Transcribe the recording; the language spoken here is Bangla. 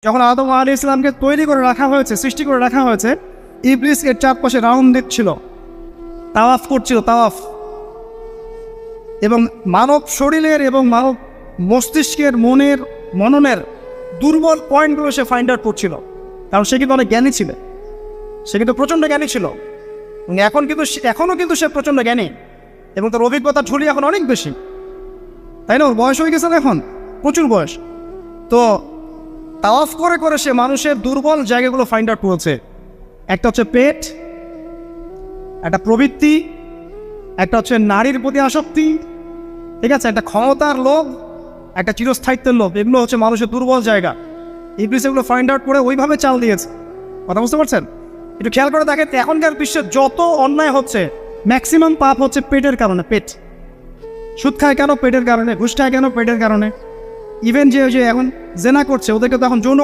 যখন আদম আলাইহিস সালামকে তৈরি করে রাখা হয়েছে, সৃষ্টি করে রাখা হয়েছে, ইবলিস এর চারপাশে রাউন্ড দিচ্ছিল, তাওয়াফ করছিল, তাওয়াফ। এবং মানব শরীরের এবং মানব মস্তিষ্কের, মননের দুর্বল পয়েন্টগুলো সে ফাইন্ড আউট করছিল। কারণ সে কিন্তু অনেক জ্ঞানী ছিল, সে কিন্তু প্রচণ্ড জ্ঞানী ছিল। এখনও কিন্তু সে প্রচণ্ড জ্ঞানী, এবং তার অভিজ্ঞতা ঝুলি এখন অনেক বেশি, তাই না? ওর বয়স হয়ে গেছে না, এখন প্রচুর বয়স। তো তাওয়াফ করে করে সে মানুষের দুর্বল জায়গাগুলো ফাইন্ড আউট করেছে। একটা হচ্ছে পেট, একটা প্রবৃত্তি, একটা হচ্ছে নারীর প্রতি আসক্তি, ঠিক আছে, একটা ক্ষমতার লোভ, একটা চিরস্থায়িত্বের লোভ। এগুলো হচ্ছে মানুষের দুর্বল জায়গা। ইবলিস এগুলো ফাইন্ড আউট করে ওইভাবে চাল দিয়েছে। কথা বুঝতে পারছেন? একটু খেয়াল করে দেখেন, এখনকার বিশ্বে যত অন্যায় হচ্ছে, ম্যাক্সিমাম পাপ হচ্ছে পেটের কারণে। পেট। সুদ খায় কেন? পেটের কারণে। ঘুষ খায় কেন? পেটের কারণে। ইভেন যে এখন জেনা করছে, ওদেরকে তো এখন যৌন